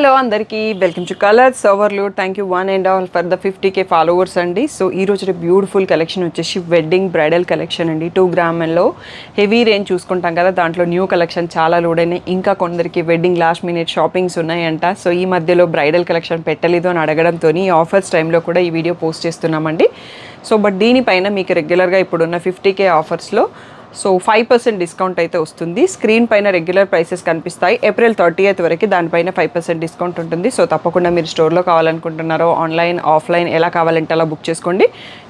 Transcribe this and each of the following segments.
Hello అందరికీ welcome to colours overload. Thank you one and all for the 50K followers అండి. So ఈ రోజు beautiful collection వచ్చేసి wedding bridal collection అండి. 2 గ్రామ్లో heavy range చూసుకుంటాం కదా, దాంట్లో న్యూ కలెక్షన్ చాలా లోడ్ అయినాయి. ఇంకా కొందరికి వెడ్డింగ్ లాస్ట్ మినిట్ షాపింగ్స్ ఉన్నాయంట. సో ఈ మధ్యలో బ్రైడల్ కలెక్షన్ పెట్టలేదు అని అడగడంతో ఈ ఆఫర్స్ టైంలో కూడా ఈ వీడియో పోస్ట్ చేస్తున్నామండి. సో బట్ దీనిపైన మీకు రెగ్యులర్గా ఇప్పుడున్న 50K ఆఫర్స్లో సో 5% డిస్కౌంట్ అయితే వస్తుంది. స్క్రీన్ పైన రెగ్యులర్ ప్రైసెస్ కనిపిస్తాయి. ఏప్రిల్ 30th వరకు దానిపైన 5% డిస్కౌంట్ ఉంటుంది. సో తప్పకుండా మీరు స్టోర్లో కావాలనుకుంటున్నారో ఆన్లైన్ ఆఫ్లైన్ ఎలా కావాలంటే అలా బుక్ చేసుకోండి.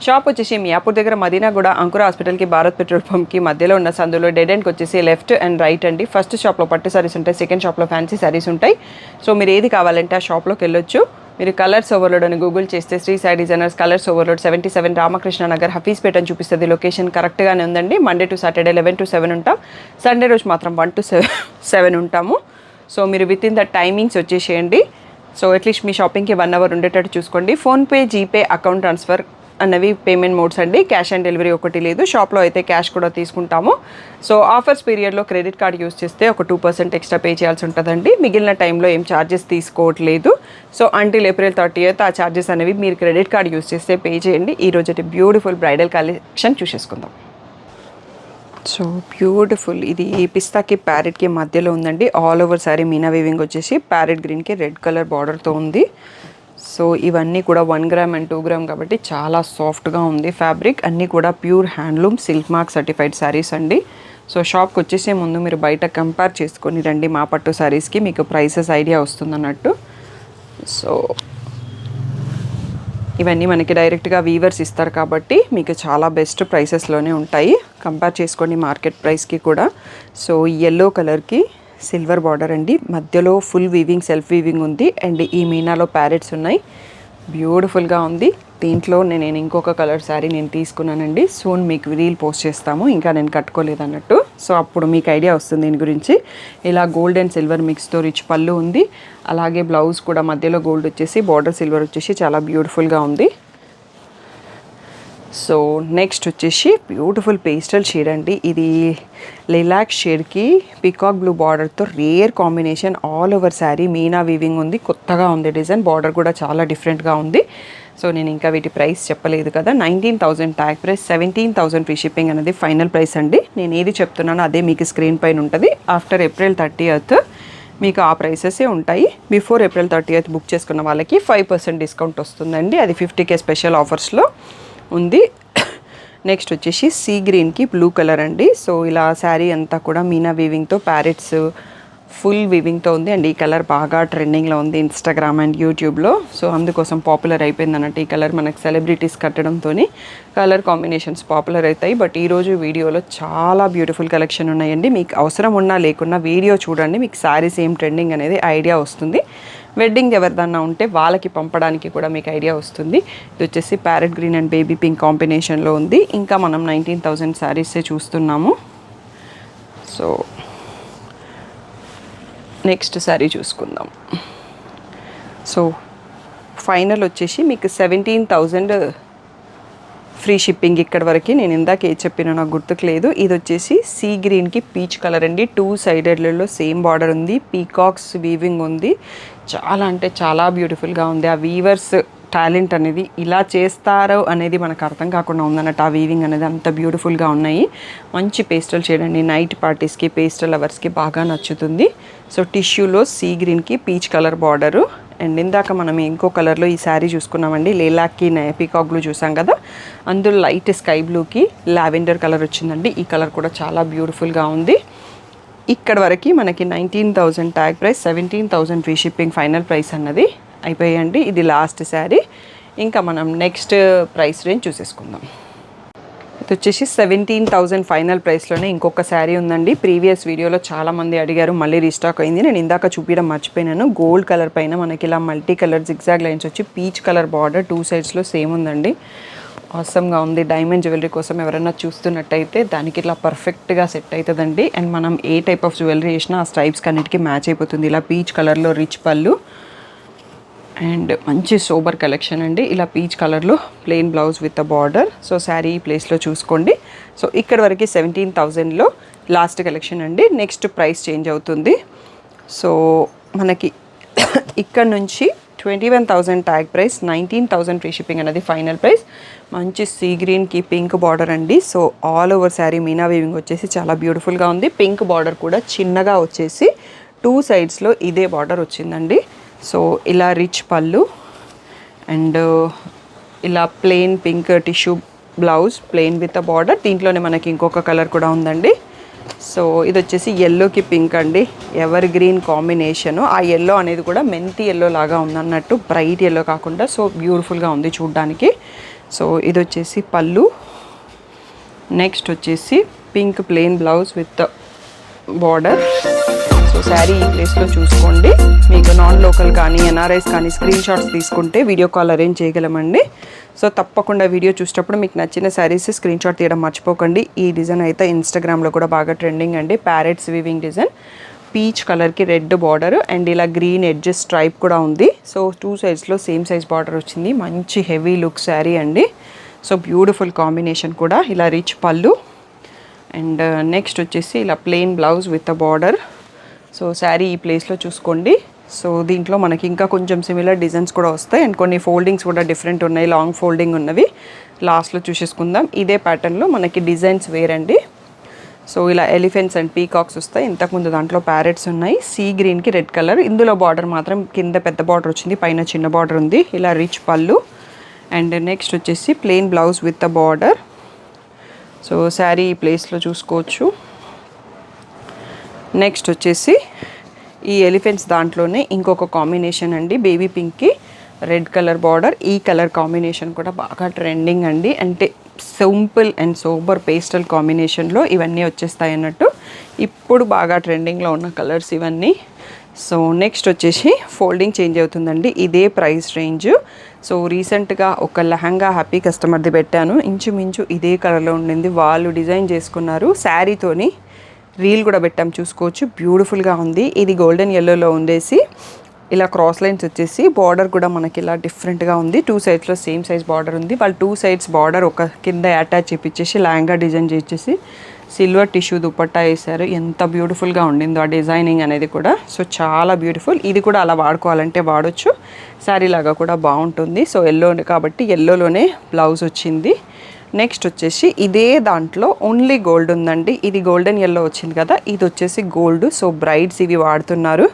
షాప్ వచ్చేసి మియాపూర్ దగ్గర మదీనాగూడ అంకుర హాస్పిటల్కి భారత్ పెట్రోల్ పంప్కి మధ్యలో ఉన్న సందులో డెడ్ ఎండ్కి వచ్చేసి లెఫ్ట్ అండ్ రైట్ అండి. ఫస్ట్ షాప్లో పట్టు సారీస్ ఉంటాయి, సెకండ్ షాప్లో ఫ్యాన్సీ సారీస్ ఉంటాయి. సో మీరు ఏది కావాలంటే ఆ షాప్లోకి వెళ్ళొచ్చు. మీరు కలర్స్ ఓవర్లోడ్ అని గూగుల్ చేస్తే Shri Sai designers colours overload 77 Ramakrishna Nagar Hafeezpet అని చూపిస్తుంది. లొకేషన్ కరెక్ట్గానే ఉందండి. మండే టు సాటర్డే 11 to 7 ఉంటాం. సండే రోజు మాత్రం 1 to 7 ఉంటాము. సో మీరు విత్ ఇన్ ద టైమింగ్స్ వచ్చేసేయండి. సో అట్లీస్ట్ మీ షాపింగ్కి 1 hour ఉండేటట్టు చూసుకోండి. ఫోన్పే, జీపే, అకౌంట్ ట్రాన్స్ఫర్ అన్నవి పేమెంట్ మోడ్స్ అండి. క్యాష్ ఆన్ డెలివరీ ఒకటి లేదు. షాప్లో అయితే క్యాష్ కూడా తీసుకుంటాము. సో ఆఫర్స్ పీరియడ్లో క్రెడిట్ కార్డ్ యూస్ చేస్తే ఒక 2% ఎక్స్ట్రా పే చేయాల్సి ఉంటుందండి. మిగిలిన టైంలో ఏం ఛార్జెస్ తీసుకోవట్లేదు. సో అంటిల్ ఏప్రిల్ 30th ఆ ఛార్జెస్ అనేవి మీరు క్రెడిట్ కార్డ్ యూస్ చేస్తే పే చేయండి. ఈరోజు బ్యూటిఫుల్ బ్రైడల్ కలెక్షన్ చూసేసుకుందాం. సో బ్యూటిఫుల్, ఇది పిస్తాకి ప్యారెట్కి మధ్యలో ఉందండి. All over sari meena weaving వచ్చేసి ప్యారెట్ గ్రీన్కి రెడ్ కలర్ బార్డర్తో ఉంది. సో ఇవన్నీ కూడా 1 గ్రామ్ అండ్ 2 గ్రామ్ కాబట్టి చాలా సాఫ్ట్గా ఉంది ఫ్యాబ్రిక్. అన్నీ కూడా pure handloom silk mark certified saris అండి. సో షాప్కి వచ్చేసే ముందు మీరు బయట కంపేర్ చేసుకొని రండి మా పట్టు శారీస్కి, మీకు ప్రైసెస్ ఐడియా వస్తుంది అన్నట్టు. సో ఇవన్నీ మనకి డైరెక్ట్గా వీవర్స్ ఇస్తారు కాబట్టి మీకు చాలా బెస్ట్ ప్రైసెస్లోనే ఉంటాయి. కంపేర్ చేసుకోండి మార్కెట్ ప్రైస్కి కూడా. సో ఎల్లో కలర్కి సిల్వర్ బార్డర్ అండి, మధ్యలో ఫుల్ వీవింగ్ సెల్ఫ్ వీవింగ్ ఉంది అండ్ ఈ మీనాలో ప్యారెట్స్ ఉన్నాయి. బ్యూటిఫుల్గా ఉంది. దీంట్లో నేను ఇంకొక కలర్ శారీ నేను తీసుకున్నానండి. సూన్ మీకు రీల్ పోస్ట్ చేస్తాము, ఇంకా నేను కట్టుకోలేదు అన్నట్టు. సో అప్పుడు మీకు ఐడియా వస్తుంది దీని గురించి. ఇలా గోల్డ్ అండ్ సిల్వర్ మిక్స్తో రిచ్ పళ్ళు ఉంది. అలాగే బ్లౌజ్ కూడా మధ్యలో గోల్డ్ వచ్చేసి బార్డర్ సిల్వర్ వచ్చేసి చాలా బ్యూటిఫుల్గా ఉంది. సో నెక్స్ట్ వచ్చేసి బ్యూటిఫుల్ పేస్టల్ షేడ్ అండి. ఇది లిలాక్ షేడ్కి పికాక్ బ్లూ బార్డర్తో rare combination. All over sari meena weaving ఉంది, కొత్తగా ఉంది డిజైన్. బార్డర్ కూడా చాలా డిఫరెంట్గా ఉంది. సో నేను ఇంకా వీటి ప్రైస్ చెప్పలేదు కదా. 19,000 ట్యాగ్ ప్రైస్, 17,000 ఫ్రీ షిప్పింగ్ అనేది ఫైనల్ ప్రైస్ అండి. నేను ఏది చెప్తున్నానో అదే మీకు స్క్రీన్ పైన ఉంటుంది. ఆఫ్టర్ ఏప్రిల్ 30th మీకు ఆ ప్రైసెసే ఉంటాయి. బిఫోర్ ఏప్రిల్ 30th బుక్ చేసుకున్న వాళ్ళకి 5% డిస్కౌంట్ వస్తుందండి. అది 50K స్పెషల్ ఆఫర్స్లో ఉంది. నెక్స్ట్ వచ్చేసి సీ గ్రీన్కి బ్లూ కలర్ అండి. సో ఇలా శారీ అంతా కూడా మీనా వీవింగ్తో ప్యారెట్స్ ఫుల్ వీవింగ్తో ఉంది అండ్ ఈ కలర్ బాగా ట్రెండింగ్లో ఉంది ఇన్స్టాగ్రామ్ అండ్ యూట్యూబ్లో. సో అందుకోసం పాపులర్ అయిపోయింది అన్నట్టు. ఈ కలర్ మనకు సెలబ్రిటీస్ కట్టడంతో కలర్ కాంబినేషన్స్ పాపులర్ అవుతాయి. బట్ ఈరోజు వీడియోలో చాలా బ్యూటిఫుల్ కలెక్షన్ ఉన్నాయండి. మీకు అవసరం ఉన్నా లేకున్నా వీడియో చూడండి, మీకు శారీస్ ఏం ట్రెండింగ్ అనేది ఐడియా వస్తుంది. వెడ్డింగ్ ఎవరిదన్నా ఉంటే వాళ్ళకి పంపడానికి కూడా మీకు ఐడియా వస్తుంది. ఇది వచ్చేసి parrot green and baby pink కాంబినేషన్లో ఉంది. ఇంకా మనం 19,000 శారీసే చూస్తున్నాము. సో నెక్స్ట్ శారీ చూసుకుందాం. సో ఫైనల్ వచ్చేసి మీకు 17,000 ఫ్రీ షిప్పింగ్ ఇక్కడ వరకు. నేను ఇందాక ఏ చెప్పినా నాకు గుర్తుకు లేదు. ఇది వచ్చేసి సీ గ్రీన్కి పీచ్ కలర్ అండి. 2 సైడెడ్లలో సేమ్ బార్డర్ ఉంది, పీకాక్స్ వీవింగ్ ఉంది. చాలా అంటే చాలా బ్యూటిఫుల్గా ఉంది. ఆ వీవర్స్ టాలెంట్ అనేది ఇలా చేస్తారో అనేది మనకు అర్థం కాకుండా ఉందన్నట్టు. ఆ వీవింగ్ అనేది అంత బ్యూటిఫుల్గా ఉన్నాయి. మంచి పేస్టల్ షేడ్ అండి. నైట్ పార్టీస్కి పేస్టల్ లవర్స్కి బాగా నచ్చుతుంది. సో టిష్యూలో సీ గ్రీన్కి పీచ్ కలర్ బార్డరు అండ్ ఇందాక మనం ఇంకో కలర్లో ఈ శారీ చూసుకున్నామండి. లేలాక్కి పీకాక్ బ్లూ చూసాం కదా, అందులో లైట్ స్కై బ్లూకి లావెండర్ కలర్ వచ్చిందండి. ఈ కలర్ కూడా చాలా బ్యూటిఫుల్గా ఉంది. ఇక్కడ వరకు మనకి 19,000 tag price, 17,000 free shipping final price అన్నది అయిపోయాయండి. ఇది లాస్ట్ శారీ. ఇంకా మనం నెక్స్ట్ ప్రైస్ రేంజ్ చూసేసుకుందాం. ఇది వచ్చేసి 17,000 ఫైనల్ ప్రైస్లోనే ఇంకొక శారీ ఉందండి. ప్రీవియస్ వీడియోలో చాలామంది అడిగారు, మళ్ళీ రీస్టాక్ అయింది. నేను ఇందాక చూపించడం మర్చిపోయినాను. గోల్డ్ కలర్ పైన మనకి ఇలా మల్టీ కలర్ జిగ్జాగ్ లైన్స్ వచ్చి పీచ్ కలర్ బార్డర్ 2 సైడ్స్లో సేమ్ ఉందండి. ఆసమ్గా ఉంది. డైమండ్ జ్యువెలరీ కోసం ఎవరైనా చూస్తున్నట్టయితే దానికి ఇట్లా పర్ఫెక్ట్గా సెట్ అవుతుందండి. అండ్ మనం ఏ టైప్ ఆఫ్ జ్యువెలరీ చేసినా ఆ స్ట్రైప్స్కి అన్నిటికీ మ్యాచ్ అయిపోతుంది. ఇలా పీచ్ కలర్లో రిచ్ పళ్ళు అండ్ మంచి సోబర్ కలెక్షన్ అండి. ఇలా పీచ్ కలర్లో plain blouse with a border. So sari ఈ ప్లేస్లో చూసుకోండి. సో ఇక్కడ వరకు 17,000లో లాస్ట్ కలెక్షన్ అండి. నెక్స్ట్ ప్రైస్ చేంజ్ అవుతుంది. సో మనకి ఇక్కడ నుంచి 21,000 ట్యాగ్ ప్రైస్, 19,000 ఫ్రీ షిప్పింగ్ అనేది ఫైనల్ ప్రైస్. మంచి సీ గ్రీన్కి పింక్ బార్డర్ అండి. So all over sari meena weaving వచ్చేసి చాలా బ్యూటిఫుల్గా ఉంది. పింక్ బార్డర్ కూడా చిన్నగా వచ్చేసి 2 సైడ్స్లో ఇదే బార్డర్ వచ్చిందండి. సో ఇలా రిచ్ పళ్ళు అండ్ ఇలా plain pink tissue blouse, plain with a border. దీంట్లోనే మనకి ఇంకొక కలర్ కూడా ఉందండి. సో ఇది వచ్చేసి ఎల్లోకి పింక్ అండి, ఎవర్ గ్రీన్ కాంబినేషను. ఆ ఎల్లో అనేది కూడా మెంతి ఎల్లో లాగా ఉందన్నట్టు, బ్రైట్ ఎల్లో కాకుండా. సో బ్యూటిఫుల్గా ఉంది చూడ్డానికి. సో ఇది వచ్చేసి పళ్ళు. నెక్స్ట్ వచ్చేసి pink plain blouse with border. So sari ఈ ప్లేస్లో చూసుకోండి. మీకు నాన్ లోకల్ కానీ ఎన్ఆర్ఐస్ కానీ స్క్రీన్ షాట్స్ తీసుకుంటే వీడియో కాల్ అరేంజ్ చేయగలమండి. సో తప్పకుండా వీడియో చూసేటప్పుడు మీకు నచ్చిన శారీస్ స్క్రీన్ షాట్ తీయడం మర్చిపోకండి. ఈ డిజైన్ అయితే ఇన్స్టాగ్రామ్లో కూడా బాగా ట్రెండింగ్ అండి. ప్యారెట్స్ వీవింగ్ డిజైన్, పీచ్ కలర్కి రెడ్ బార్డర్ అండ్ ఇలా గ్రీన్ ఎడ్జెస్ స్ట్రైప్ కూడా ఉంది. సో 2 సైడ్స్లో సేమ్ సైజ్ బార్డర్ వచ్చింది. మంచి హెవీ లుక్ శారీ అండి. సో బ్యూటిఫుల్ కాంబినేషన్ కూడా. ఇలా రిచ్ పళ్ళు అండ్ నెక్స్ట్ వచ్చేసి ఇలా plain blouse with a border. So sari ఈ ప్లేస్లో చూసుకోండి. సో దీంట్లో మనకి ఇంకా కొంచెం సిమిలర్ డిజైన్స్ కూడా వస్తాయి అండ్ కొన్ని ఫోల్డింగ్స్ కూడా డిఫరెంట్ ఉన్నాయి, లాంగ్ ఫోల్డింగ్ ఉన్నవి. లాస్ట్లో చూసేసుకుందాం. ఇదే ప్యాటర్న్లో మనకి డిజైన్స్ వేరండి. సో ఇలా ఎలిఫెంట్స్ అండ్ పీకాక్స్ వస్తాయి. ఇంతకుముందు దాంట్లో ప్యారెట్స్ ఉన్నాయి. సీ గ్రీన్కి రెడ్ కలర్. ఇందులో బార్డర్ మాత్రం కింద పెద్ద బార్డర్ వచ్చింది, పైన చిన్న బార్డర్ ఉంది. ఇలా రిచ్ పళ్ళు అండ్ నెక్స్ట్ వచ్చేసి plain blouse with a border. So sari ఈ ప్లేస్లో చూసుకోవచ్చు. నెక్స్ట్ వచ్చేసి ఈ ఎలిఫెంట్స్ దాంట్లోనే ఇంకొక కాంబినేషన్ అండి, బేబీ పింక్కి రెడ్ కలర్ బార్డర్. ఈ కలర్ కాంబినేషన్ కూడా బాగా ట్రెండింగ్ అండి. అంటే సింపుల్ అండ్ సోబర్ పేస్టల్ కాంబినేషన్లో ఇవన్నీ వచ్చేస్తాయి అన్నట్టు. ఇప్పుడు బాగా ట్రెండింగ్లో ఉన్న కలర్స్ ఇవన్నీ. సో నెక్స్ట్ వచ్చేసి ఫోల్డింగ్ చేంజ్ అవుతుందండి. ఇదే ప్రైస్ రేంజ్. సో రీసెంట్గా ఒక లెహంగా హ్యాపీ కస్టమర్ది పెట్టాను, ఇంచుమించు ఇదే కలర్లో ఉండింది. వాళ్ళు డిజైన్ చేసుకున్నారు, శారీతోని రీల్ కూడా పెట్టాం, చూసుకోవచ్చు. బ్యూటిఫుల్గా ఉంది. ఇది గోల్డెన్ ఎల్లోలో ఉండేసి ఇలా క్రాస్ లైన్స్ వచ్చేసి బార్డర్ కూడా మనకి ఇలా డిఫరెంట్గా ఉంది. 2 సైడ్స్లో సేమ్ సైజ్ బార్డర్ ఉంది. వాళ్ళు 2 సైడ్స్ బార్డర్ ఒక కింద అటాచ్ చేపించేసి లెహంగా డిజైన్ చేసేసి సిల్వర్ టిష్యూ దుపట్టా వేశారు. ఎంత బ్యూటిఫుల్గా ఉండిందో ఆ డిజైనింగ్ అనేది కూడా. సో చాలా బ్యూటిఫుల్. ఇది కూడా అలా వాడుకోవాలంటే వాడచ్చు, శారీ లాగా కూడా బాగుంటుంది. సో ఎల్లో కాబట్టి ఎల్లోలోనే బ్లౌజ్ వచ్చింది. నెక్స్ట్ వచ్చేసి ఇదే దాంట్లో ఓన్లీ గోల్డ్ ఉందండి. ఇది గోల్డెన్ ఎల్లో వచ్చింది కదా, ఇది వచ్చేసి గోల్డ్. సో బ్రైడ్స్ ఇవి వాడుతున్నారు.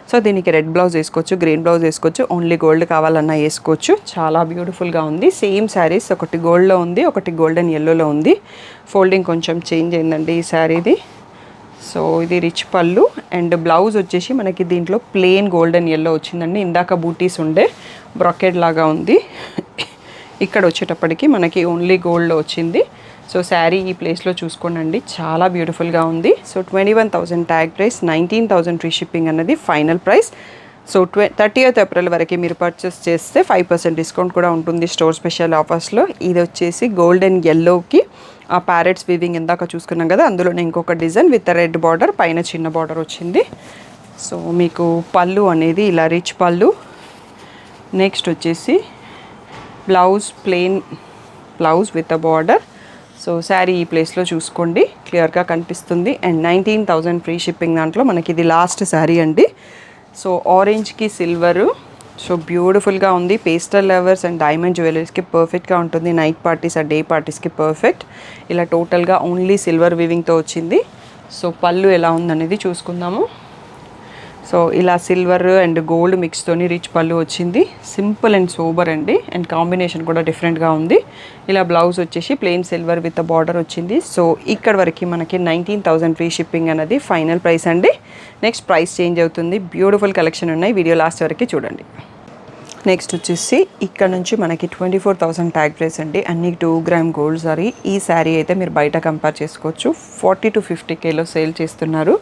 సో దీనికి రెడ్ బ్లౌజ్ వేసుకోవచ్చు, గ్రీన్ బ్లౌజ్ వేసుకోవచ్చు, ఓన్లీ గోల్డ్ కావాలన్నా వేసుకోవచ్చు. చాలా బ్యూటిఫుల్గా ఉంది. సేమ్ శారీస్, ఒకటి గోల్డ్లో ఉంది, ఒకటి గోల్డెన్ ఎల్లోలో ఉంది. ఫోల్డింగ్ కొంచెం చేంజ్ అయిందండి ఈ శారీది. సో ఇది రిచ్ పళ్ళు అండ్ బ్లౌజ్ వచ్చేసి మనకి దీంట్లో ప్లెయిన్ గోల్డెన్ ఎల్లో వచ్చిందండి. ఇందాక బూటీస్ ఉండే బ్రొకెట్ లాగా ఉంది. ఇక్కడ వచ్చేటప్పటికి మనకి ఓన్లీ గోల్డ్లో వచ్చింది. సో శారీ ఈ ప్లేస్లో చూసుకోండి, చాలా బ్యూటిఫుల్గా ఉంది. So 21,000 tag price, 19,000 free shipping అన్నది final price. So 30th April వరకు మీరు పర్చేస్ చేస్తే 5% డిస్కౌంట్ కూడా ఉంటుంది స్టోర్ స్పెషల్ ఆఫర్స్లో. ఇది వచ్చేసి గోల్డెన్ ఎల్లోకి ఆ ప్యారెట్స్ వీవింగ్ ఇందాక చూసుకున్నాం కదా, అందులోనే ఇంకొక డిజైన్ విత్ రెడ్ బార్డర్, పైన చిన్న బార్డర్ వచ్చింది. సో మీకు పళ్ళు అనేది ఇలా రిచ్ పళ్ళు. నెక్స్ట్ వచ్చేసి blouse, plain blouse with a border. So sari ఈ ప్లేస్లో చూసుకోండి, క్లియర్గా కనిపిస్తుంది. అండ్ 19,000 ఫ్రీ షిప్పింగ్ దాంట్లో మనకి ఇది లాస్ట్ శారీ అండి. So ఆరెంజ్కి silver. సో బ్యూటిఫుల్గా ఉంది. పేస్టల్ లవర్స్ అండ్ డైమండ్ జ్యువెలరీస్కి పర్ఫెక్ట్గా ఉంటుంది. నైట్ పార్టీస్ ఆ డే పార్టీస్కి పర్ఫెక్ట్. ఇలా టోటల్గా ఓన్లీ సిల్వర్ వీవింగ్తో వచ్చింది. సో పళ్ళు ఎలా ఉందనేది చూసుకుందాము. సో ఇలా సిల్వర్ అండ్ గోల్డ్ మిక్స్తోని రిచ్ పళ్ళు వచ్చింది. సింపుల్ అండ్ సోబర్ అండి. అండ్ కాంబినేషన్ కూడా డిఫరెంట్గా ఉంది. ఇలా బ్లౌజ్ వచ్చేసి ప్లెయిన్ సిల్వర్ విత్ బార్డర్ వచ్చింది. సో ఇక్కడ వరకు మనకి 19,000 ఫ్రీ షిప్పింగ్ అనేది ఫైనల్ ప్రైస్ అండి. నెక్స్ట్ ప్రైస్ చేంజ్ అవుతుంది. బ్యూటిఫుల్ కలెక్షన్ ఉన్నాయి, వీడియో లాస్ట్ వరకు చూడండి. నెక్స్ట్ వచ్చేసి ఇక్కడ నుంచి మనకి 24,000 ట్యాగ్ ప్రైస్ అండి. అన్ని 2 గ్రామ్ గోల్డ్ సారీ. ఈ శారీ అయితే మీరు బయట కంపేర్ చేసుకోవచ్చు, 40 to 50Kలో సేల్ చేస్తున్నారు.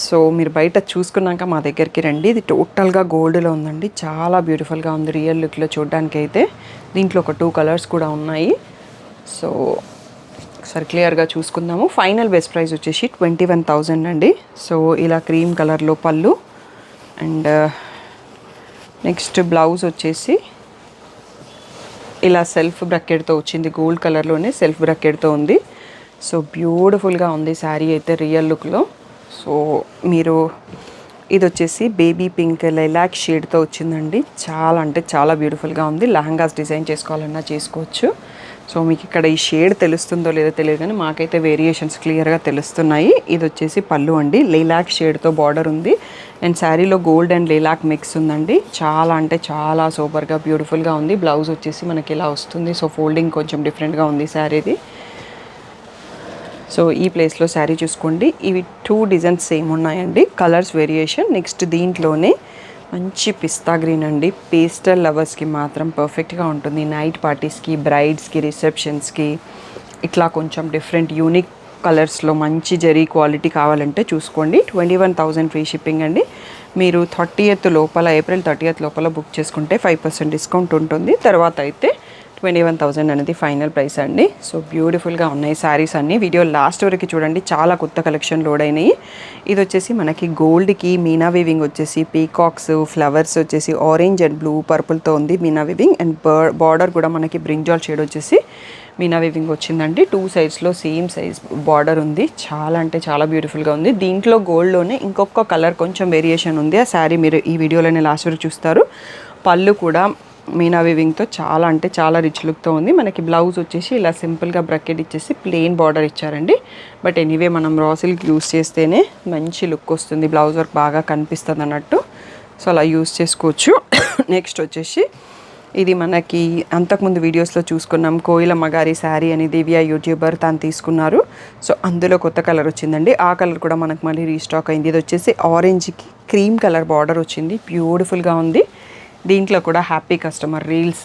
సో మీరు బయట చూసుకున్నాక మా దగ్గరికి రండి. ఇది టోటల్గా గోల్డ్లో ఉందండి, చాలా బ్యూటిఫుల్గా ఉంది రియల్ లుక్లో చూడడానికి అయితే. దీంట్లో ఒక 2 కలర్స్ కూడా ఉన్నాయి. సో ఒకసారి క్లియర్గా చూసుకుందాము. ఫైనల్ బెస్ట్ ప్రైస్ వచ్చేసి 21,000 అండి. సో ఇలా క్రీమ్ కలర్లో పళ్ళు అండ్ నెక్స్ట్ బ్లౌజ్ వచ్చేసి ఇలా సెల్ఫ్ బ్రకెట్తో వచ్చింది, గోల్డ్ కలర్లోనే సెల్ఫ్ బ్రకెట్తో ఉంది. సో బ్యూటిఫుల్గా ఉంది శారీ అయితే రియల్ లుక్లో. సో మీరు ఇది వచ్చేసి బేబీ పింక్ లైలాక్ షేడ్తో వచ్చిందండి. చాలా అంటే చాలా బ్యూటిఫుల్గా ఉంది. లెహంగాస్ డిజైన్ చేసుకోవాలన్నా చేసుకోవచ్చు. సో మీకు ఇక్కడ ఈ షేడ్ తెలుస్తుందో లేదో తెలియదు కానీ మాకైతే వేరియేషన్స్ క్లియర్గా తెలుస్తున్నాయి. ఇది వచ్చేసి పళ్ళు అండి. లైలాక్ షేడ్తో బార్డర్ ఉంది అండ్ శారీలో గోల్డ్ అండ్ లైలాక్ మిక్స్ ఉందండి. చాలా అంటే చాలా సూపర్గా బ్యూటిఫుల్గా ఉంది. బ్లౌజ్ వచ్చేసి మనకి ఇలా వస్తుంది. సో ఫోల్డింగ్ కొంచెం డిఫరెంట్గా ఉంది శారీది. సో ఈ ప్లేస్లో శారీ చూసుకోండి. ఇవి 2 డిజైన్స్ సేమ్ ఉన్నాయండి, కలర్స్ వేరియేషన్. నెక్స్ట్ దీంట్లోనే మంచి పిస్తా గ్రీన్ అండి. పేస్టల్ లవర్స్కి మాత్రం పర్ఫెక్ట్గా ఉంటుంది. నైట్ పార్టీస్కి, బ్రైడ్స్కి, రిసెప్షన్స్కి ఇట్లా కొంచెం డిఫరెంట్ యూనిక్ కలర్స్లో మంచి జరీ క్వాలిటీ కావాలంటే చూసుకోండి. 21,000 ఫ్రీ షిప్పింగ్ అండి. మీరు 30th లోపల, ఏప్రిల్ 30th లోపల బుక్ చేసుకుంటే 5% డిస్కౌంట్ ఉంటుంది. తర్వాత అయితే 21,000 అనేది ఫైనల్ ప్రైస్ అండి. సో బ్యూటిఫుల్గా ఉన్నాయి శారీస్ అన్నీ. వీడియో లాస్ట్ వరకు చూడండి, చాలా కొత్త కలెక్షన్ లోడ్ అయినాయి. ఇది వచ్చేసి మనకి గోల్డ్కి మీనా వీవింగ్ వచ్చేసి పీకాక్స్, ఫ్లవర్స్ వచ్చేసి ఆరెంజ్ అండ్ బ్లూ పర్పుల్తో ఉంది మీనా వీవింగ్. అండ్ బార్డర్ కూడా మనకి బ్రింజాల్ షేడ్ వచ్చేసి మీనా వీవింగ్ వచ్చిందండి. 2 సైడ్స్లో సేమ్ సైజ్ బార్డర్ ఉంది. చాలా అంటే చాలా బ్యూటిఫుల్గా ఉంది. దీంట్లో గోల్డ్లోనే ఇంకొక కలర్ కొంచెం వేరియేషన్ ఉంది. ఆ శారీ మీరు ఈ వీడియోలోనే లాస్ట్ వరకు చూస్తారు. పళ్ళు కూడా మీనా వీవింగ్తో చాలా అంటే చాలా రిచ్ లుక్తో ఉంది. మనకి బ్లౌజ్ వచ్చేసి ఇలా సింపుల్గా బ్రకెట్ ఇచ్చేసి ప్లెయిన్ బార్డర్ ఇచ్చారండి. బట్ ఎనీవే మనం రా సిల్క్ యూస్ చేస్తేనే మంచి లుక్ వస్తుంది, బ్లౌజ్ వర్క్ బాగా కనిపిస్తుంది అన్నట్టు. సో అలా యూస్ చేసుకోవచ్చు. నెక్స్ట్ వచ్చేసి ఇది మనకి అంతకుముందు వీడియోస్లో చూసుకున్నాం, కోయిలమ్మ గారి శారీ అని దివ్య యూట్యూబర్ తను తీసుకున్నారు. సో అందులో కొత్త కలర్ వచ్చిందండి. ఆ కలర్ కూడా మనకు మళ్ళీ రీస్టాక్ అయింది. ఇది వచ్చేసి ఆరెంజ్కి క్రీమ్ కలర్ బార్డర్ వచ్చింది. బ్యూటిఫుల్గా ఉంది. దీంట్లో కూడా హ్యాపీ కస్టమర్ రీల్స్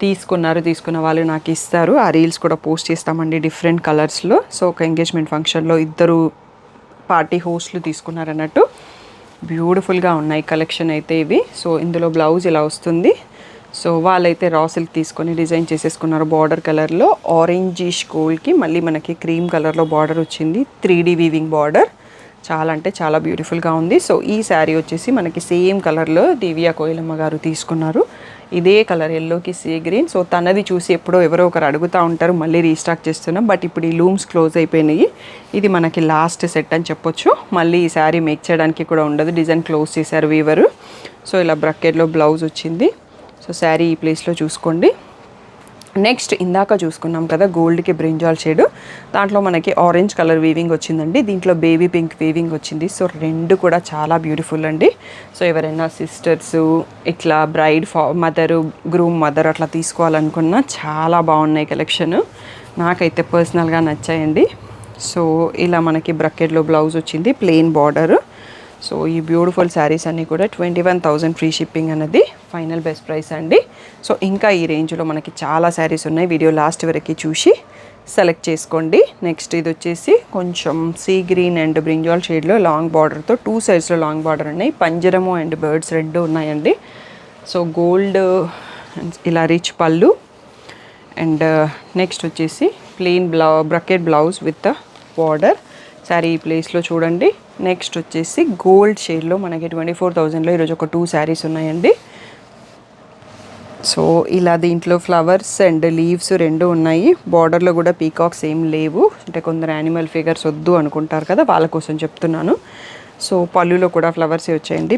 తీసుకున్న వాళ్ళు నాకు ఇస్తారు. ఆ రీల్స్ కూడా పోస్ట్ చేస్తామండి డిఫరెంట్ కలర్స్లో. సో ఒక ఎంగేజ్మెంట్ ఫంక్షన్లో 2 పార్టీ హోస్ట్లు తీసుకున్నారన్నట్టు. బ్యూటిఫుల్గా ఉన్నాయి కలెక్షన్ అయితే ఇవి. సో ఇందులో బ్లౌజ్ ఇలా వస్తుంది. సో వాళ్ళైతే రా సిల్క్ తీసుకొని డిజైన్ చేసేసుకున్నారు. బార్డర్ కలర్లో ఆరెంజిష్ గోల్డ్కి మళ్ళీ మనకి క్రీమ్ కలర్లో బార్డర్ వచ్చింది. 3D weaving border. చాలా అంటే చాలా బ్యూటిఫుల్గా ఉంది. సో ఈ శారీ వచ్చేసి మనకి సేమ్ కలర్లో దివ్య కోయిలమ్మ గారు తీసుకున్నారు. ఇదే కలర్ ఎల్లోకి సీ గ్రీన్. సో తనది చూసి ఎప్పుడో ఎవరో ఒకరు అడుగుతూ ఉంటారు, మళ్ళీ రీస్టాక్ చేస్తున్నాం. బట్ ఇప్పుడు ఈ లూమ్స్ క్లోజ్ అయిపోయినాయి. ఇది మనకి లాస్ట్ సెట్ అని చెప్పొచ్చు. మళ్ళీ ఈ శారీ మేక్ చేయడానికి కూడా ఉండదు, డిజైన్ క్లోజ్ చేశారు వీవరు. సో ఇలా బ్రకెట్లో బ్లౌజ్ వచ్చింది. సో శారీ ఈ ప్లేస్లో చూసుకోండి. నెక్స్ట్ ఇందాక చూసుకున్నాం కదా గోల్డ్కి బ్రింజాల్ షేడ్, దాంట్లో మనకి ఆరెంజ్ కలర్ వీవింగ్ వచ్చిందండి. దీంట్లో బేబీ పింక్ వీవింగ్ వచ్చింది. సో 2 కూడా చాలా బ్యూటిఫుల్ అండి. సో ఎవరైనా సిస్టర్స్ ఇట్లా బ్రైడ్ మదరు, గ్రూమ్ మదర్ అట్లా తీసుకోవాలనుకున్నా చాలా బాగున్నాయి కలెక్షన్. నాకైతే పర్సనల్గా నచ్చాయండి. సో ఇలా మనకి బ్రకెట్లో బ్లౌజ్ వచ్చింది, ప్లెయిన్ బార్డర్. సో ఈ బ్యూటిఫుల్ శారీస్ అన్నీ కూడా 21,000 ఫ్రీ షిప్పింగ్ అనేది ఫైనల్ బెస్ట్ ప్రైస్ అండి. సో ఇంకా ఈ రేంజ్లో మనకి చాలా శారీస్ ఉన్నాయి. వీడియో లాస్ట్ వరకు చూసి సెలెక్ట్ చేసుకోండి. నెక్స్ట్ ఇది వచ్చేసి కొంచెం సీ గ్రీన్ అండ్ బ్రింజాల్ షేడ్లో లాంగ్ బార్డర్తో 2 సైడ్స్లో లాంగ్ బార్డర్ ఉన్నాయి. పంజరము అండ్ బర్డ్స్ 2 ఉన్నాయండి. సో గోల్డ్ ఇలా రిచ్ పళ్ళు అండ్ నెక్స్ట్ వచ్చేసి plain bracket blouse with border. Sari ఈ ప్లేస్లో చూడండి. నెక్స్ట్ వచ్చేసి గోల్డ్ షేడ్లో మనకి 24,000లో ఈరోజు ఒక 2 శారీస్ ఉన్నాయండి. సో ఇలా దీంట్లో ఫ్లవర్స్ అండ్ లీవ్స్ 2 ఉన్నాయి. బార్డర్లో కూడా పీకాక్స్ ఏం లేవు, అంటే కొందరు యానిమల్ ఫిగర్స్ వద్దు అనుకుంటారు కదా, వాళ్ళ కోసం చెప్తున్నాను. సో పళ్ళులో కూడా ఫ్లవర్సే వచ్చాయండి.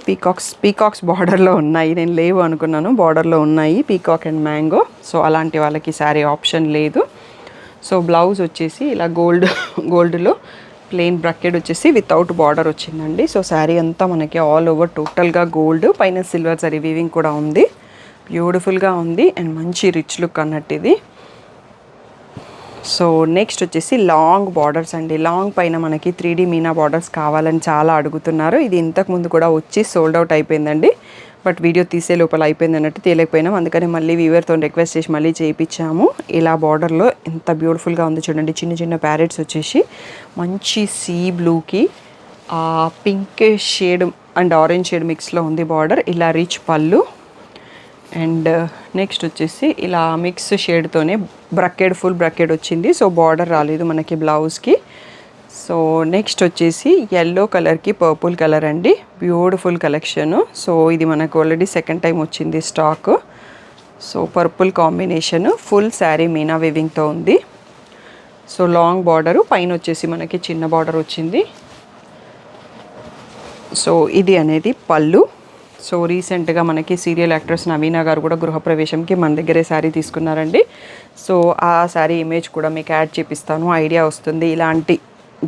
పీకాక్స్ బార్డర్లో ఉన్నాయి. నేను లేవు అనుకున్నాను, బార్డర్లో ఉన్నాయి పీకాక్ అండ్ మ్యాంగో. సో అలాంటి వాళ్ళకి శారీ ఆప్షన్ లేదు. సో బ్లౌజ్ వచ్చేసి ఇలా గోల్డ్లో ప్లెయిన్ బ్రకెట్ వచ్చేసి వితౌట్ బార్డర్ వచ్చిందండి. సో శారీ అంతా మనకి ఆల్ ఓవర్ టోటల్గా గోల్డ్, పైన సిల్వర్ జరీ వీవింగ్ కూడా ఉంది. బ్యూటిఫుల్గా ఉంది అండ్ మంచి రిచ్ లుక్ అన్నట్టు ఇది. సో నెక్స్ట్ వచ్చేసి లాంగ్ బార్డర్స్ అండి. లాంగ్ పైన మనకి 3D మీనా బార్డర్స్ కావాలని చాలా అడుగుతున్నారు. ఇది ఇంతకుముందు కూడా వచ్చి సోల్డ్ అవుట్ అయిపోయిందండి. బట్ వీడియో తీసే లోపల అయిపోయింది అన్నట్టు తీయలేకపోయినాం. అందుకని మళ్ళీ వీవర్తో రిక్వెస్ట్ చేసి మళ్ళీ చేయించాము. ఇలా బార్డర్లో ఎంత బ్యూటిఫుల్గా ఉంది చూడండి. చిన్న చిన్న ప్యారెట్స్ వచ్చేసి మంచి సీ బ్లూకి pink shade and orange shade మిక్స్లో ఉంది బార్డర్. ఇలా రిచ్ పళ్ళు అండ్ నెక్స్ట్ వచ్చేసి ఇలా మిక్స్ షేడ్తోనే బ్రకెట్, ఫుల్ బ్రకెట్ వచ్చింది. సో బార్డర్ రాలేదు మనకి బ్లౌజ్కి. సో నెక్స్ట్ వచ్చేసి ఎల్లో కలర్కి పర్పుల్ కలర్ అండి. Beautiful collection. సో ఇది మనకు ఆల్రెడీ సెకండ్ టైం వచ్చింది stock. So purple combination, full sari meena వీవింగ్తో ఉంది. సో లాంగ్ బార్డరు, పైన వచ్చేసి మనకి చిన్న బార్డర్ వచ్చింది. సో ఇది అనేది పళ్ళు. సో రీసెంట్గా మనకి సీరియల్ యాక్ట్రెస్ నవీనా గారు కూడా గృహప్రవేశంకి మన దగ్గరే శారీ తీసుకున్నారండి. సో ఆ శారీ ఇమేజ్ కూడా మీకు యాడ్ చేపిస్తాను, ఐడియా వస్తుంది. ఇలాంటి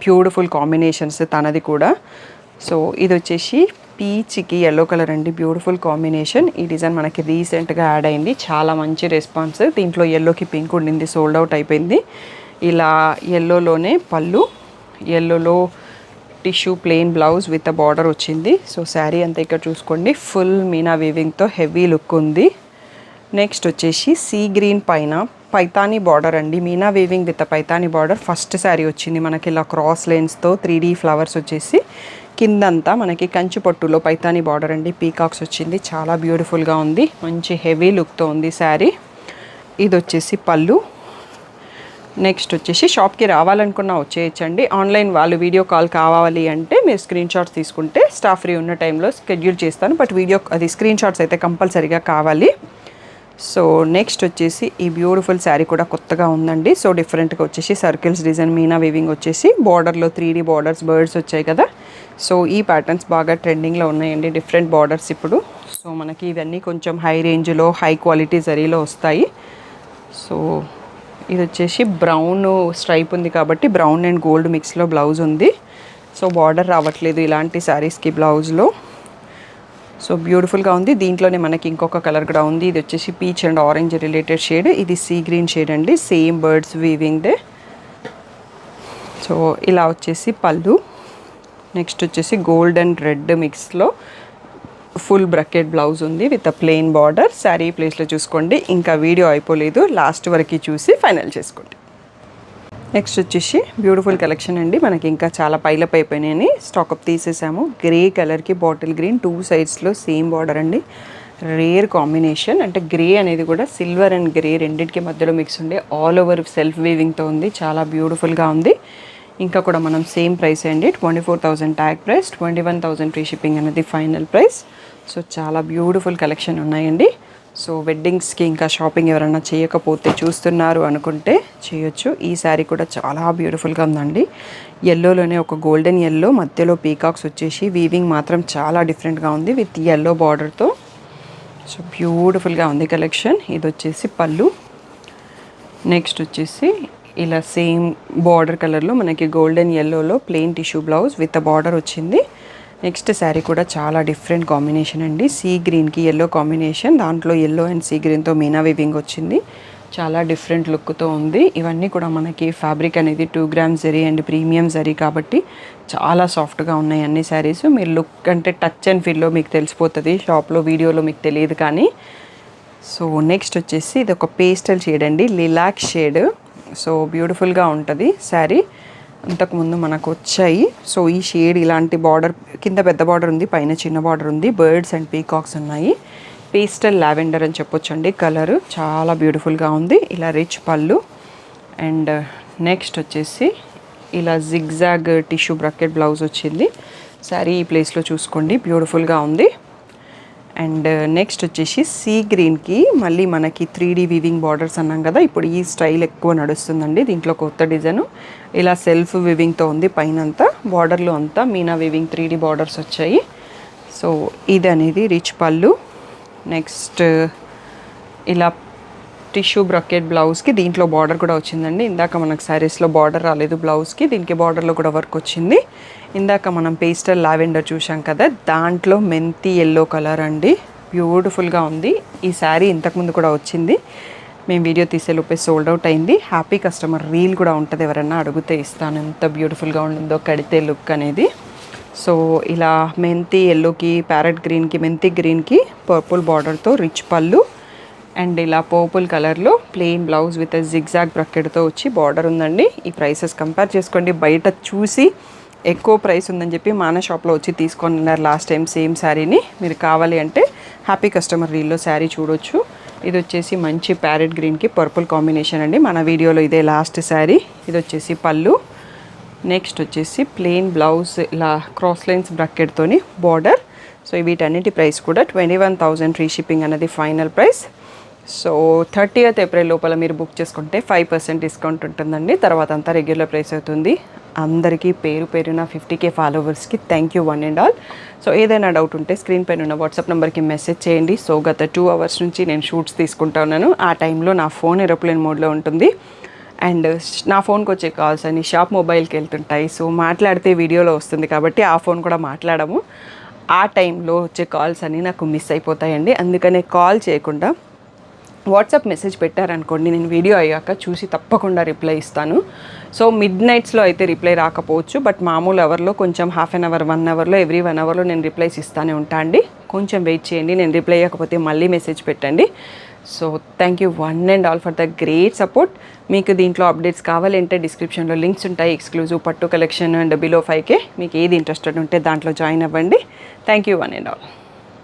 బ్యూటిఫుల్ కాంబినేషన్స్ తనది కూడా. సో ఇది వచ్చేసి పీచ్కి ఎల్లో కలర్ అండి, బ్యూటిఫుల్ కాంబినేషన్. ఈ డిజైన్ మనకి రీసెంట్గా యాడ్ అయింది, చాలా మంచి రెస్పాన్స్. దీంట్లో ఎల్లోకి పింక్ ఉండింది, సోల్డ్ అవుట్ అయిపోయింది. ఇలా ఎల్లోలోనే పళ్ళు, ఎల్లోలో tissue plain blouse with border వచ్చింది. సో శారీ అంతా ఇక్కడ చూసుకోండి, ఫుల్ మీనా వీవింగ్తో హెవీ లుక్ ఉంది. నెక్స్ట్ వచ్చేసి సీ గ్రీన్ పైన పైతానీ బార్డర్ అండి, meena weaving with Paithani border. First sari వచ్చింది మనకి ఇలా క్రాస్ లైన్స్తో 3D ఫ్లవర్స్ వచ్చేసి, కిందంతా మనకి కంచి పట్టులో పైతానీ బార్డర్ అండి, పీకాక్స్ వచ్చింది. చాలా బ్యూటిఫుల్గా ఉంది, మంచి హెవీ లుక్తో ఉంది శారీ. ఇది వచ్చేసి పళ్ళు. నెక్స్ట్ వచ్చేసి షాప్కి రావాలనుకున్నా వచ్చేయచ్చండి. ఆన్లైన్ వాళ్ళు వీడియో కాల్ కావాలి అంటే మీరు స్క్రీన్ షాట్స్ తీసుకుంటే స్టాఫ్ ఫ్రీ ఉన్న టైంలో షెడ్యూల్ చేస్తాను. బట్ స్క్రీన్ షాట్స్ అయితే కంపల్సరీగా కావాలి. సో నెక్స్ట్ వచ్చేసి ఈ బ్యూటిఫుల్ శారీ కూడా కొత్తగా ఉందండి. సో డిఫరెంట్గా వచ్చేసి సర్కిల్స్ డిజైన్ మీనా వీవింగ్ వచ్చేసి బార్డర్లో 3D బార్డర్స్, బర్డ్స్ వచ్చాయి కదా. సో ఈ ప్యాటర్న్స్ బాగా ట్రెండింగ్లో ఉన్నాయండి, డిఫరెంట్ బార్డర్స్ ఇప్పుడు. సో మనకి ఇవన్నీ కొంచెం హై రేంజ్లో, హై క్వాలిటీ జరీలో వస్తాయి. సో ఇది వచ్చేసి బ్రౌన్ స్ట్రైప్ ఉంది కాబట్టి బ్రౌన్ అండ్ గోల్డ్ మిక్స్లో బ్లౌజ్ ఉంది. సో బార్డర్ రావట్లేదు ఇలాంటి శారీస్కి బ్లౌజ్లో. సో బ్యూటిఫుల్గా ఉంది. దీంట్లోనే మనకి ఇంకొక కలర్ కూడా ఉంది, ఇది వచ్చేసి peach and orange related shade. ఇది సీ గ్రీన్ షేడ్ అండి, సేమ్ బర్డ్స్ వీవింగ్దే. సో ఇలా వచ్చేసి పళ్ళు. నెక్స్ట్ వచ్చేసి గోల్డ్ అండ్ రెడ్ మిక్స్లో ఫుల్ బ్రకెట్ బ్లౌజ్ ఉంది విత్ ప్లెయిన్ బార్డర్. శారీ ప్లేస్లో చూసుకోండి, ఇంకా వీడియో అయిపోలేదు, లాస్ట్ వరకు చూసి ఫైనల్ చేసుకోండి. నెక్స్ట్ వచ్చేసి బ్యూటిఫుల్ కలెక్షన్ అండి, మనకి ఇంకా చాలా పైలప్ అయిపోయినాయని స్టాకప్ తీసేసాము. గ్రే కలర్కి బాటిల్ గ్రీన్, 2 సైడ్స్లో సేమ్ బార్డర్ అండి. రేర్ కాంబినేషన్, అంటే గ్రే అనేది కూడా సిల్వర్ అండ్ గ్రే రెండింటికి మధ్యలో మిక్స్ ఉండే ఆల్ ఓవర్ సెల్ఫ్ వీవింగ్తో ఉంది, చాలా బ్యూటిఫుల్గా ఉంది. ఇంకా కూడా మనం సేమ్ ప్రైస్ అండి, 24,000 ట్యాగ్ ప్రైస్, 21,000 ఫ్రీ షిప్పింగ్ అనేది ఫైనల్ ప్రైస్. సో చాలా బ్యూటిఫుల్ కలెక్షన్ ఉన్నాయండి. సో వెడ్డింగ్స్కి ఇంకా షాపింగ్ ఎవరైనా చేయకపోతే చూస్తున్నారు అనుకుంటే చేయొచ్చు. ఈ శారీ కూడా చాలా బ్యూటిఫుల్గా ఉందండి, ఎల్లోలోనే ఒక గోల్డెన్ ఎల్లో, మధ్యలో పీకాక్స్ వచ్చేసి వీవింగ్ మాత్రం చాలా డిఫరెంట్గా ఉంది విత్ ఎల్లో బార్డర్తో. సో బ్యూటిఫుల్గా ఉంది కలెక్షన్. ఇది వచ్చేసి పళ్ళు. నెక్స్ట్ వచ్చేసి ఇలా సేమ్ బార్డర్ కలర్లో మనకి గోల్డెన్ ఎల్లోలో plain tissue blouse with border వచ్చింది. నెక్స్ట్ శారీ కూడా చాలా డిఫరెంట్ కాంబినేషన్ అండి, సీ గ్రీన్కి ఎల్లో కాంబినేషన్, దాంట్లో ఎల్లో అండ్ సీ గ్రీన్తో మీనా వీవింగ్ వచ్చింది, చాలా డిఫరెంట్ లుక్తో ఉంది. ఇవన్నీ కూడా మనకి ఫ్యాబ్రిక్ అనేది 2 grams zari and premium zari కాబట్టి చాలా సాఫ్ట్గా ఉన్నాయి అన్ని శారీస్. మీరు లుక్ అంటే టచ్ అండ్ ఫీల్లో మీకు తెలిసిపోతుంది, షాప్లో వీడియోలో మీకు తెలియదు కానీ. సో నెక్స్ట్ వచ్చేసి ఇది ఒక పేస్టల్ షేడ్ అండి, లిలాక్ షేడ్. సో బ్యూటిఫుల్గా ఉంటుంది శారీ, ఇంతకుముందు మనకు వచ్చాయి. సో ఈ షేడ్ ఇలాంటి బార్డర్, కింద పెద్ద బార్డర్ ఉంది, పైన చిన్న బార్డర్ ఉంది, బర్డ్స్ అండ్ పీకాక్స్ ఉన్నాయి. పేస్టల్ లావెండర్ అని చెప్పొచ్చు అండి కలరు, చాలా బ్యూటిఫుల్గా ఉంది. ఇలా రిచ్ పళ్ళు. అండ్ నెక్స్ట్ వచ్చేసి ఇలా జిగ్జాగ్ టిష్యూ బ్రకెట్ బ్లౌజ్ వచ్చింది. శారీ ఈ ప్లేస్లో చూసుకోండి, బ్యూటిఫుల్గా ఉంది. అండ్ నెక్స్ట్ వచ్చేసి సీ గ్రీన్కి మళ్ళీ మనకి 3D వీవింగ్ బార్డర్స్ అన్నాం కదా, ఇప్పుడు ఈ స్టైల్ ఎక్కువ నడుస్తుందండి. దీంట్లో కొత్త డిజైన్ ఇలా సెల్ఫ్ వీవింగ్తో ఉంది, పైన అంతా బార్డర్లో అంతా మీనా వీవింగ్ 3D బార్డర్స్ వచ్చాయి. సో ఇది అనేది రిచ్ పళ్ళు. నెక్స్ట్ ఇలా టిష్యూ బ్రకెట్ బ్లౌజ్కి దీంట్లో బార్డర్ కూడా వచ్చిందండి. ఇందాక మనకు శారీస్లో బార్డర్ రాలేదు బ్లౌజ్కి, దీనికి బార్డర్లో కూడా వర్క్ వచ్చింది. ఇందాక మనం పేస్టల్ లావెండర్ చూసాం కదా, దాంట్లో మెంతి ఎల్లో కలర్ అండి, బ్యూటిఫుల్గా ఉంది. ఈ శారీ ఇంతకుముందు కూడా వచ్చింది, మేము వీడియో తీసేలోపే సోల్డ్ అవుట్ అయింది. హ్యాపీ కస్టమర్ రీల్ కూడా ఉంటుంది, ఎవరన్నా అడిగితే ఇస్తాను, ఎంత బ్యూటిఫుల్గా ఉంటుందో కడితే లుక్ అనేది. సో ఇలా మెంతి ఎల్లోకి, ప్యారెట్ గ్రీన్కి, మెంతి గ్రీన్కి పర్పుల్ బార్డర్తో రిచ్ పళ్ళు. అండ్ ఇలా పర్పుల్ కలర్లో ప్లెయిన్ బ్లౌజ్ విత్ జిగ్జాగ్ బ్రకెట్తో వచ్చి బార్డర్ ఉందండి. ఈ ప్రైసెస్ కంపేర్ చేసుకోండి, బయట చూసి ఎక్కువ ప్రైస్ ఉందని చెప్పి మన షాప్లో వచ్చి తీసుకొని ఉన్నారు లాస్ట్ టైం సేమ్ శారీని. మీరు కావాలి అంటే హ్యాపీ కస్టమర్ రీల్లో శారీ చూడొచ్చు. ఇది వచ్చేసి మంచి ప్యారెట్ గ్రీన్కి పర్పుల్ కాంబినేషన్ అండి, మన వీడియోలో ఇదే లాస్ట్ శారీ. ఇది వచ్చేసి పళ్ళు. నెక్స్ట్ వచ్చేసి ప్లెయిన్ బ్లౌజ్ ఇలా క్రాస్ లైన్స్ బ్రకెట్తోని బార్డర్. సో వీటన్నిటి ప్రైస్ కూడా 21,000 ఫ్రీ షిప్పింగ్ అనేది final price. So 30th April లోపల మీరు బుక్ చేసుకుంటే 5% డిస్కౌంట్ ఉంటుందండి. తర్వాత అంతా రెగ్యులర్ ప్రైస్ అవుతుంది. అందరికీ పేరు పేరున 50K ఫాలోవర్స్కి thank you one and all. So ఏదైనా డౌట్ ఉంటే స్క్రీన్ పైన ఉన్న వాట్సాప్ నెంబర్కి మెసేజ్ చేయండి. సో గత 2 hours నుంచి నేను షూట్స్ తీసుకుంటా ఉన్నాను. ఆ టైంలో నా ఫోన్ ఏరోప్లేన్ మోడ్లో ఉంటుంది అండ్ నా ఫోన్కి వచ్చే కాల్స్ అని షాప్ మొబైల్కి వెళ్తుంటాయి. సో మాట్లాడితే వీడియోలో వస్తుంది కాబట్టి ఆ ఫోన్ కూడా మాట్లాడము. ఆ టైంలో వచ్చే కాల్స్ అన్నీ నాకు మిస్ అయిపోతాయండి. అందుకనే కాల్ చేయకుండా వాట్సాప్ మెసేజ్ పెట్టారనుకోండి, నేను వీడియో అయ్యాక చూసి తప్పకుండా రిప్లై ఇస్తాను. సో మిడ్ నైట్స్లో అయితే రిప్లై రాకపోవచ్చు, బట్ మామూలు అవర్లో కొంచెం హాఫ్ అన్ అవర్ 1 hourలో ఎవ్రీ 1 hourలో నేను రిప్లైస్ ఇస్తానే ఉంటా అండి. కొంచెం వెయిట్ చేయండి. నేను రిప్లై అయ్యకపోతే మళ్ళీ మెసేజ్ పెట్టండి. So thank you one and all for the great support. మీకు దీంట్లో అప్డేట్స్ కావాలంటే డిస్క్రిప్షన్లో లింక్స్ ఉంటాయి. ఎక్స్క్లూజివ్ పట్టు కలెక్షన్ అండ్ బిలో 5K మీకు ఏది ఇంట్రెస్టెడ్ ఉంటే దాంట్లో జాయిన్ అవ్వండి. Thank you one and all.